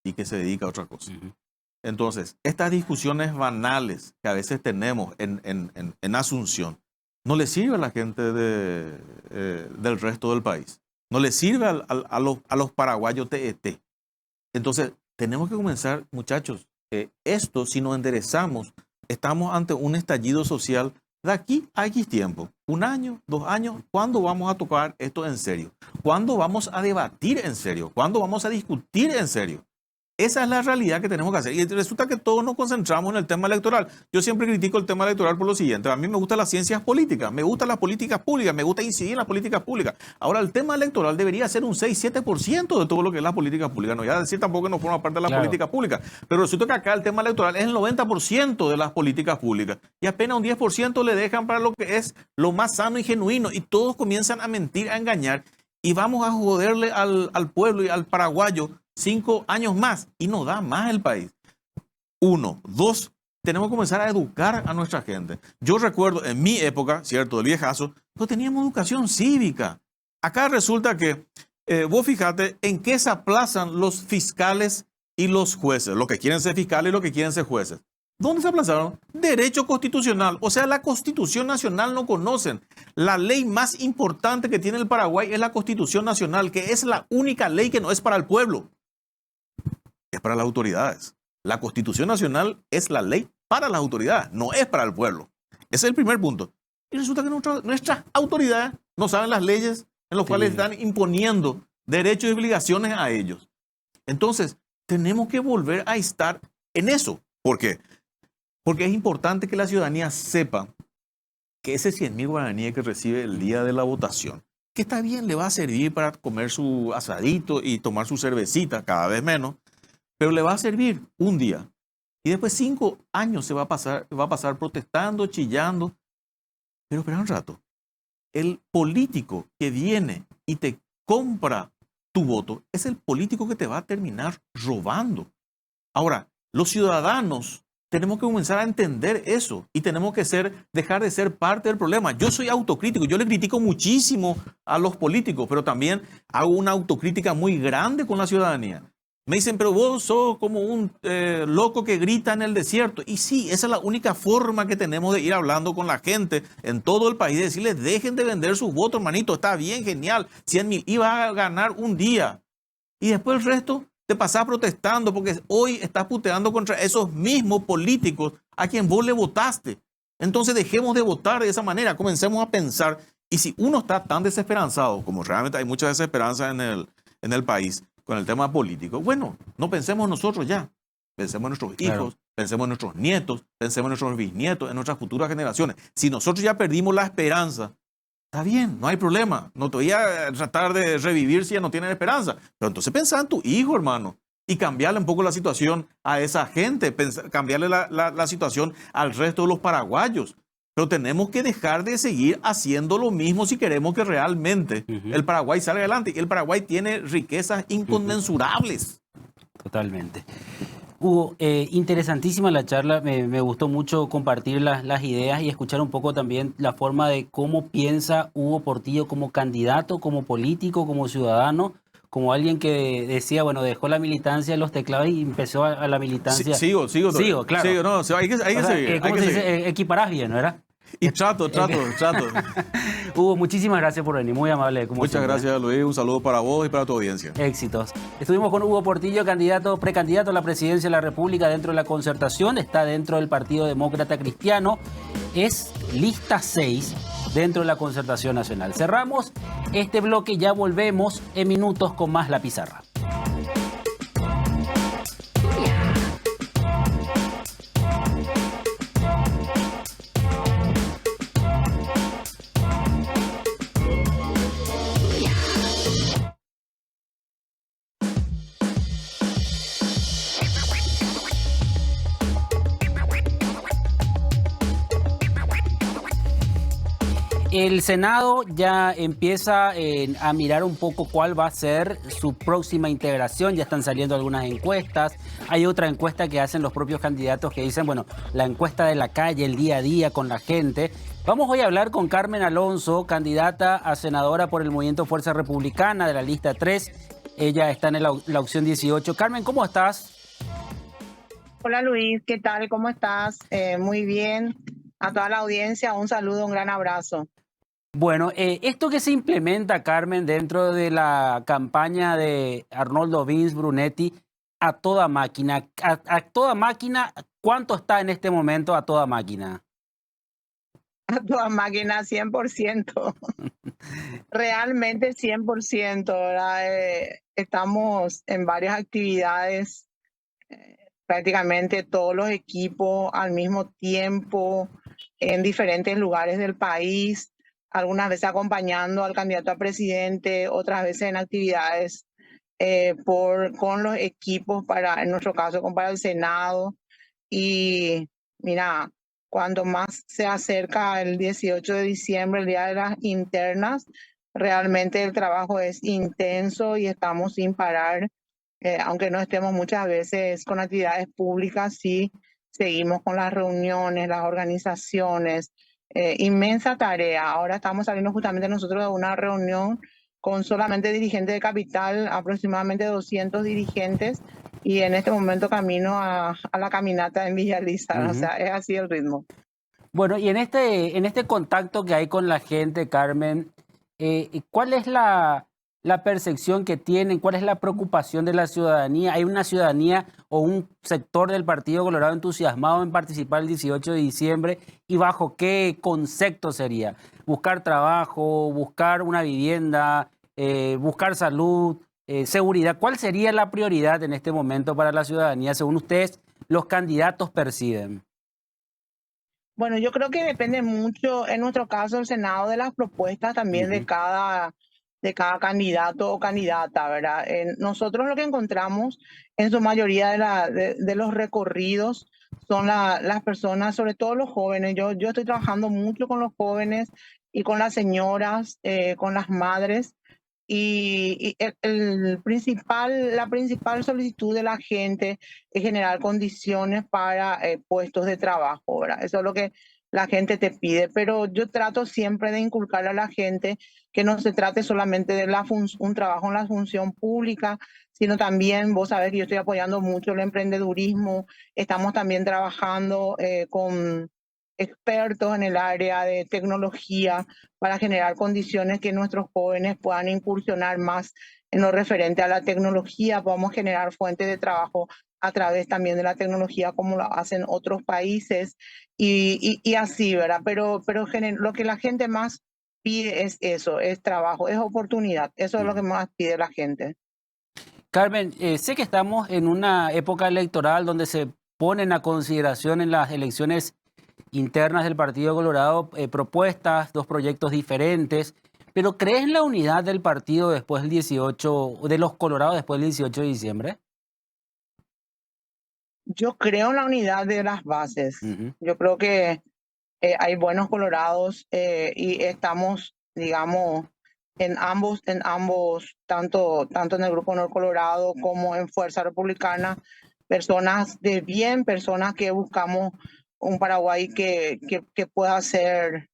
y que se dedica a otra cosa. Entonces, estas discusiones banales que a veces tenemos en Asunción no le sirve a la gente del resto del país. No le sirve a los paraguayos TET. Entonces, tenemos que comenzar, muchachos, esto si nos enderezamos, estamos ante un estallido social de aquí a X tiempo. 1 año, 2 años. ¿Cuándo vamos a tocar esto en serio? ¿Cuándo vamos a debatir en serio? ¿Cuándo vamos a discutir en serio? Esa es la realidad que tenemos que hacer. Y resulta que todos nos concentramos en el tema electoral. Yo siempre critico el tema electoral por lo siguiente. A mí me gustan las ciencias políticas, me gustan las políticas públicas, me gusta incidir en las políticas públicas. Ahora, el tema electoral debería ser un 6-7% de todo lo que es la política pública. No voy a decir tampoco que no forma parte de las políticas públicas. Pero resulta que acá el tema electoral es el 90% de las políticas públicas. Y apenas un 10% le dejan para lo que es lo más sano y genuino. Y todos comienzan a mentir, a engañar. Y vamos a joderle al pueblo y al paraguayo 5 años más y no da más el país. 1, 2, tenemos que comenzar a educar a nuestra gente. Yo recuerdo en mi época, cierto, del viejazo, no teníamos educación cívica. Acá resulta que, vos fíjate en qué se aplazan los fiscales y los jueces, los que quieren ser fiscales y los que quieren ser jueces. ¿Dónde se aplazaron? Derecho constitucional. O sea, la Constitución Nacional no conocen. La ley más importante que tiene el Paraguay es la Constitución Nacional, que es la única ley que no es para el pueblo. Es para las autoridades. La Constitución Nacional es la ley para las autoridades, no es para el pueblo. Ese es el primer punto. Y resulta que nuestras autoridades no saben las leyes en las cuales están imponiendo derechos y obligaciones a ellos. Entonces, tenemos que volver a estar en eso. ¿Por qué? Porque es importante que la ciudadanía sepa que ese 100.000 guaraníes que recibe el día de la votación, que está bien, le va a servir para comer su asadito y tomar su cervecita, cada vez menos, pero le va a servir un día. Y después 5 años se va a pasar protestando, chillando. Pero espera un rato. El político que viene y te compra tu voto es el político que te va a terminar robando. Ahora, los ciudadanos tenemos que comenzar a entender eso y tenemos que dejar de ser parte del problema. Yo soy autocrítico, yo le critico muchísimo a los políticos, pero también hago una autocrítica muy grande con la ciudadanía. Me dicen, pero vos sos como un loco que grita en el desierto. Y sí, esa es la única forma que tenemos de ir hablando con la gente en todo el país, de decirles, dejen de vender sus votos, hermanito, está bien, genial, 100.000, iba a ganar un día. Y después el resto te pasás protestando porque hoy estás puteando contra esos mismos políticos a quien vos le votaste. Entonces dejemos de votar de esa manera, comencemos a pensar. Y si uno está tan desesperanzado, como realmente hay mucha desesperanza en el país, con el tema político, bueno, no pensemos nosotros ya. Pensemos en nuestros hijos, pensemos en nuestros nietos, pensemos en nuestros bisnietos, en nuestras futuras generaciones. Si nosotros ya perdimos la esperanza, está bien, no hay problema. No te voy a tratar de revivir si ya no tienen esperanza. Pero entonces pensá en tu hijo, hermano, y cambiarle un poco la situación a esa gente, cambiarle la situación al resto de los paraguayos. Pero tenemos que dejar de seguir haciendo lo mismo si queremos que realmente el Paraguay salga adelante. Y el Paraguay tiene riquezas inconmensurables. Totalmente. Hugo, interesantísima la charla, me gustó mucho compartir las ideas y escuchar un poco también la forma de cómo piensa Hugo Portillo como candidato, como político, como ciudadano, como alguien que decía, bueno, dejó la militancia en los teclados y empezó a la militancia. Sigo todavía. Sigo, claro. Sigo, no, hay O que sea, seguir, hay ¿cómo que se seguir. dice? Equiparás bien, ¿verdad? Y trato. Hugo, muchísimas gracias por venir, muy amable, como Muchas siempre. gracias, Luis. Un saludo para vos y para tu audiencia. Éxitos. Estuvimos con Hugo Portillo, precandidato a la presidencia de la República dentro de la Concertación, está dentro del Partido Demócrata Cristiano, es lista 6 dentro de la Concertación Nacional. Cerramos este bloque, ya volvemos en minutos con más La Pizarra. El Senado ya empieza a mirar un poco cuál va a ser su próxima integración. Ya están saliendo algunas encuestas. Hay otra encuesta que hacen los propios candidatos que dicen, bueno, la encuesta de la calle, el día a día con la gente. Vamos hoy a hablar con Carmen Alonso, candidata a senadora por el Movimiento Fuerza Republicana de la lista 3. Ella está en la opción 18. Carmen, ¿cómo estás? Hola Luis, ¿qué tal? ¿Cómo estás? Muy bien. A toda la audiencia, un saludo, un gran abrazo. Bueno, esto que se implementa, Carmen, dentro de la campaña de Arnoldo Vince Brunetti, a toda máquina, a toda máquina, ¿cuánto está en este momento a toda máquina? A toda máquina, 100%. Realmente 100%, ¿verdad? Estamos en varias actividades, prácticamente todos los equipos al mismo tiempo, en diferentes lugares del país, algunas veces acompañando al candidato a presidente, otras veces en actividades con los equipos en nuestro caso, para el Senado. Y mira, cuando más se acerca el 18 de diciembre, el Día de las Internas, realmente el trabajo es intenso y estamos sin parar. Aunque no estemos muchas veces con actividades públicas, sí seguimos con las reuniones, las organizaciones, inmensa tarea. Ahora estamos saliendo justamente nosotros de una reunión con solamente dirigentes de capital, aproximadamente 200 dirigentes, y en este momento camino a la caminata en Villa Lizar. O sea, es así el ritmo. Bueno, y en este contacto que hay con la gente, Carmen, ¿cuál es la percepción que tienen? ¿Cuál es la preocupación de la ciudadanía? ¿Hay una ciudadanía o un sector del Partido Colorado entusiasmado en participar el 18 de diciembre? ¿Y bajo qué concepto sería? ¿Buscar trabajo, buscar una vivienda, buscar salud, seguridad? ¿Cuál sería la prioridad en este momento para la ciudadanía, según ustedes, los candidatos perciben? Bueno, yo creo que depende mucho, en nuestro caso, el Senado, de las propuestas también de cada candidato o candidata, ¿verdad? Nosotros lo que encontramos en su mayoría de los recorridos son las personas, sobre todo los jóvenes. Yo estoy trabajando mucho con los jóvenes y con las señoras, con las madres. Y la principal solicitud de la gente es generar condiciones para puestos de trabajo, ¿verdad? Eso es lo que la gente te pide, pero yo trato siempre de inculcar a la gente que no se trate solamente de un trabajo en la función pública, sino también, vos sabés que yo estoy apoyando mucho el emprendedurismo, estamos también trabajando con expertos en el área de tecnología para generar condiciones que nuestros jóvenes puedan incursionar más en lo referente a la tecnología, podamos generar fuentes de trabajo a través también de la tecnología como lo hacen otros países y así, ¿verdad? Pero lo que la gente más pide es eso, es trabajo, es oportunidad, eso es lo que más pide la gente. Carmen, sé que estamos en una época electoral donde se ponen a consideración en las elecciones internas del Partido Colorado propuestas, dos proyectos diferentes, pero ¿crees en la unidad del partido después del 18, de los Colorados después del 18 de diciembre? Yo creo en la unidad de las bases. Yo creo que hay buenos colorados y estamos, digamos, en ambos, tanto en el Grupo Honor Colorado como en Fuerza Republicana, personas de bien, personas que buscamos un Paraguay que pueda ser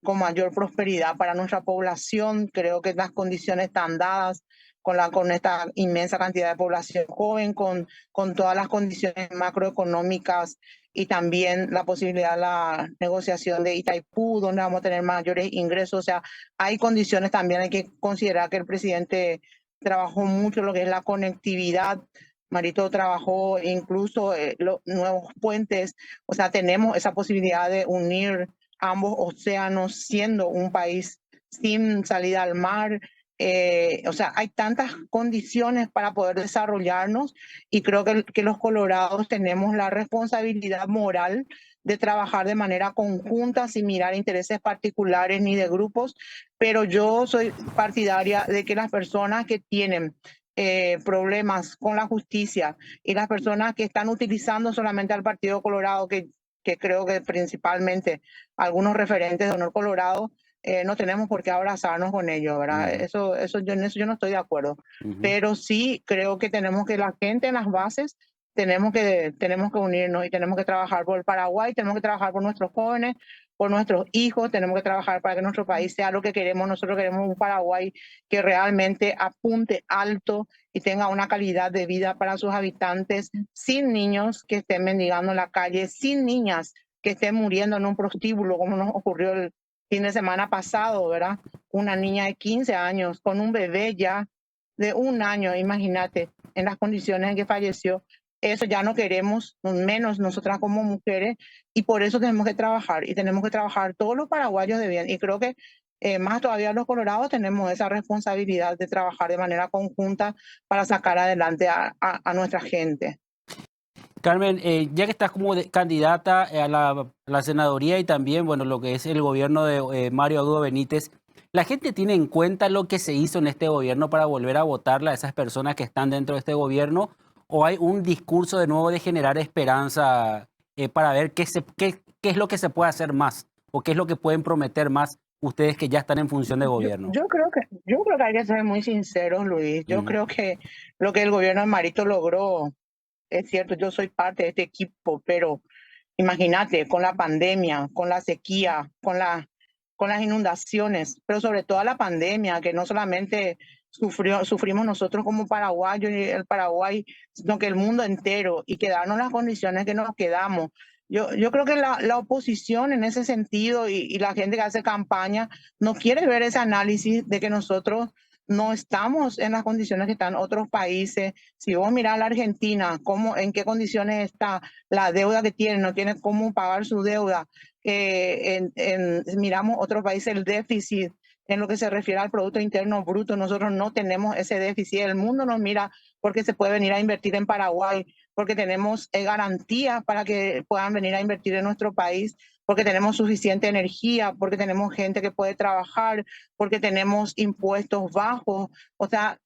con mayor prosperidad para nuestra población. Creo que las condiciones están dadas con esta inmensa cantidad de población joven, con todas las condiciones macroeconómicas y también la posibilidad de la negociación de Itaipú, donde vamos a tener mayores ingresos. O sea, hay condiciones también, hay que considerar que el presidente trabajó mucho lo que es la conectividad. Marito trabajó incluso los nuevos puentes, o sea, tenemos esa posibilidad de unir ambos océanos siendo un país sin salida al mar. O sea, hay tantas condiciones para poder desarrollarnos y creo que los colorados tenemos la responsabilidad moral de trabajar de manera conjunta sin mirar intereses particulares ni de grupos, pero yo soy partidaria de que las personas que tienen problemas con la justicia y las personas que están utilizando solamente al Partido Colorado, que creo que principalmente algunos referentes de Honor Colorado, no tenemos por qué abrazarnos con ellos, ¿verdad? En eso yo no estoy de acuerdo. Pero sí creo que tenemos que la gente en las bases, tenemos que unirnos y tenemos que trabajar por el Paraguay, tenemos que trabajar por nuestros jóvenes, por nuestros hijos, tenemos que trabajar para que nuestro país sea lo que queremos. Nosotros queremos un Paraguay que realmente apunte alto y tenga una calidad de vida para sus habitantes, sin niños que estén mendigando en la calle, sin niñas que estén muriendo en un prostíbulo, como nos ocurrió el fin de semana pasado, ¿verdad? Una niña de 15 años con un bebé ya de 1 año, imagínate, en las condiciones en que falleció. Eso ya no queremos, menos nosotras como mujeres, y por eso tenemos que trabajar, y tenemos que trabajar todos los paraguayos de bien. Y creo que más todavía los colorados tenemos esa responsabilidad de trabajar de manera conjunta para sacar adelante a nuestra gente. Carmen, ya que estás como candidata a la senaduría y también, bueno, lo que es el gobierno de Mario Abdo Benítez, ¿la gente tiene en cuenta lo que se hizo en este gobierno para volver a votarle a esas personas que están dentro de este gobierno? ¿O hay un discurso de nuevo de generar esperanza para ver qué es lo que se puede hacer más? ¿O qué es lo que pueden prometer más ustedes que ya están en función de gobierno? Yo creo que hay que ser muy sinceros, Luis. Yo Ujú. creo que lo que el gobierno de Marito logró, es cierto, yo soy parte de este equipo, pero imagínate, con la pandemia, con la sequía, con las inundaciones, pero sobre todo la pandemia, que no solamente sufrimos nosotros como paraguayos y el Paraguay, sino que el mundo entero, y quedarnos en las condiciones que nos quedamos. Yo creo que la oposición en ese sentido y la gente que hace campaña no quiere ver ese análisis de que nosotros no estamos en las condiciones que están otros países. Si vos mirás a la Argentina, en qué condiciones está, la deuda que tiene, no tiene cómo pagar su deuda. Miramos otros países, el déficit en lo que se refiere al Producto Interno Bruto, nosotros no tenemos ese déficit. El mundo nos mira porque se puede venir a invertir en Paraguay, porque tenemos garantías para que puedan venir a invertir en nuestro país, porque tenemos suficiente energía, porque tenemos gente que puede trabajar, porque tenemos impuestos bajos. O sea,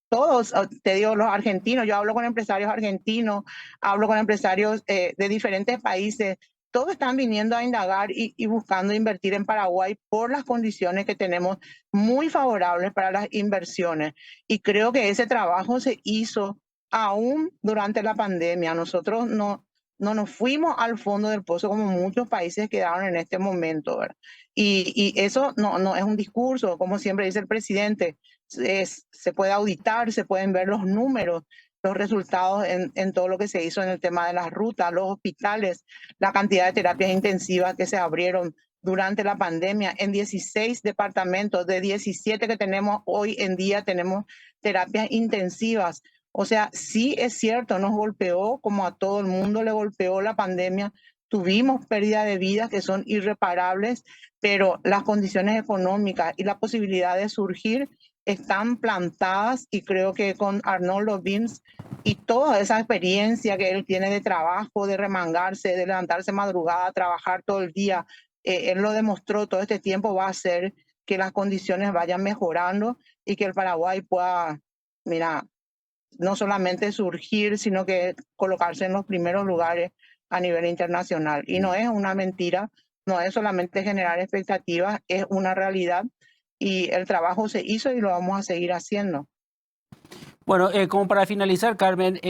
todos, te digo, los argentinos, yo hablo con empresarios argentinos, hablo con empresarios de diferentes países, todos están viniendo a indagar y buscando invertir en Paraguay por las condiciones que tenemos muy favorables para las inversiones. Y creo que ese trabajo se hizo aún durante la pandemia. Nosotros no nos fuimos al fondo del pozo como muchos países quedaron en este momento, ¿verdad? Y eso no es un discurso, como siempre dice el presidente, se puede auditar, se pueden ver los números, los resultados en todo lo que se hizo en el tema de las rutas, los hospitales, la cantidad de terapias intensivas que se abrieron durante la pandemia. En 16 departamentos de 17 que tenemos hoy en día tenemos terapias intensivas. O sea, sí es cierto, nos golpeó como a todo el mundo le golpeó la pandemia. Tuvimos pérdida de vidas que son irreparables, pero las condiciones económicas y la posibilidad de surgir están plantadas, y creo que con Arnoldo Bims y toda esa experiencia que él tiene de trabajo, de remangarse, de levantarse madrugada, trabajar todo el día, él lo demostró todo este tiempo, va a hacer que las condiciones vayan mejorando y que el Paraguay pueda, mira, no solamente surgir, sino que colocarse en los primeros lugares a nivel internacional. Y no es una mentira, no es solamente generar expectativas, es una realidad, y el trabajo se hizo y lo vamos a seguir haciendo. Bueno, como para finalizar, Carmen,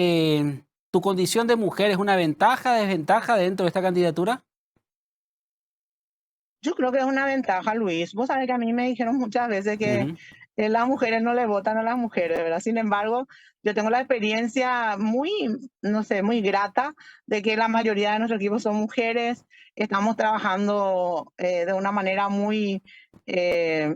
¿Tu condición de mujer es una ventaja, desventaja dentro de esta candidatura? Yo creo que es una ventaja, Luis. Vos sabés que a mí me dijeron muchas veces que Ujú. las mujeres no le votan a las mujeres, ¿verdad? Sin embargo, yo tengo la experiencia muy, no sé, muy grata de que la mayoría de nuestro equipo son mujeres. Estamos trabajando de una manera muy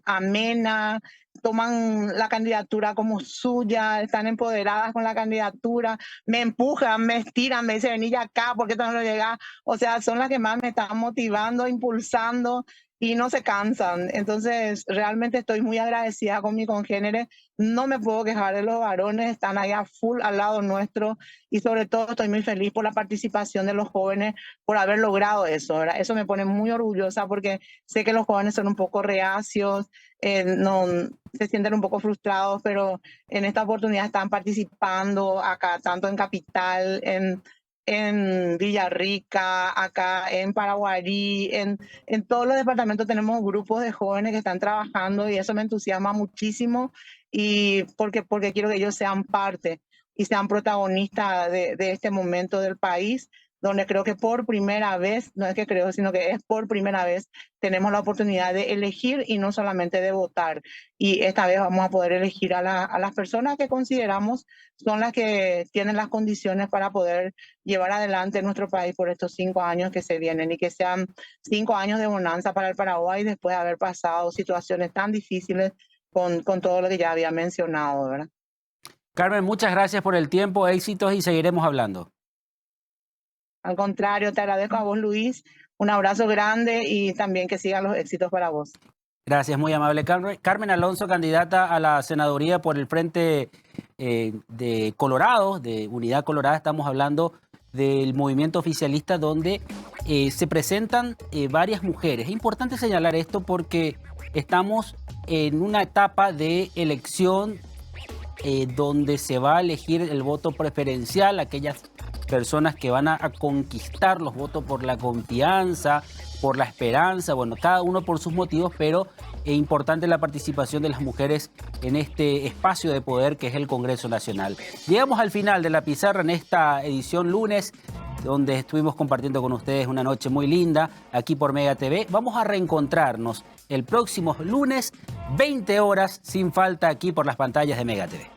amena, toman la candidatura como suya, están empoderadas con la candidatura, me empujan, me estiran, me dicen, vení ya acá, ¿por qué tú no llegas? O sea, son las que más me están motivando, impulsando y no se cansan. Entonces, realmente estoy muy agradecida con mi congénere. No me puedo quejar de los varones, están allá full al lado nuestro y sobre todo estoy muy feliz por la participación de los jóvenes, por haber logrado eso, ¿verdad? Eso me pone muy orgullosa porque sé que los jóvenes son un poco reacios, no, se sienten un poco frustrados, pero en esta oportunidad están participando acá, tanto en Capital, en Villarrica, acá en Paraguarí, en todos los departamentos tenemos grupos de jóvenes que están trabajando y eso me entusiasma muchísimo y porque quiero que ellos sean parte y sean protagonistas de este momento del país, donde creo que por primera vez, no es que creo, sino que es por primera vez, tenemos la oportunidad de elegir y no solamente de votar. Y esta vez vamos a poder elegir a las personas que consideramos son las que tienen las condiciones para poder llevar adelante nuestro país por estos 5 años que se vienen y que sean 5 años de bonanza para el Paraguay después de haber pasado situaciones tan difíciles con todo lo que ya había mencionado, ¿verdad? Carmen, muchas gracias por el tiempo, éxitos y seguiremos hablando. Al contrario, te agradezco a vos, Luis. Un abrazo grande y también que sigan los éxitos para vos. Gracias, muy amable. Carmen Alonso, candidata a la senaduría por el Frente de Colorado, de Unidad Colorada. Estamos hablando del movimiento oficialista donde se presentan varias mujeres. Es importante señalar esto porque estamos en una etapa de elección donde se va a elegir el voto preferencial, aquellas personas que van a conquistar los votos por la confianza, por la esperanza, bueno, cada uno por sus motivos, pero es importante la participación de las mujeres en este espacio de poder que es el Congreso Nacional. Llegamos al final de la pizarra en esta edición lunes, donde estuvimos compartiendo con ustedes una noche muy linda aquí por Mega TV. Vamos a reencontrarnos el próximo lunes, 20 horas, sin falta, aquí por las pantallas de Mega TV.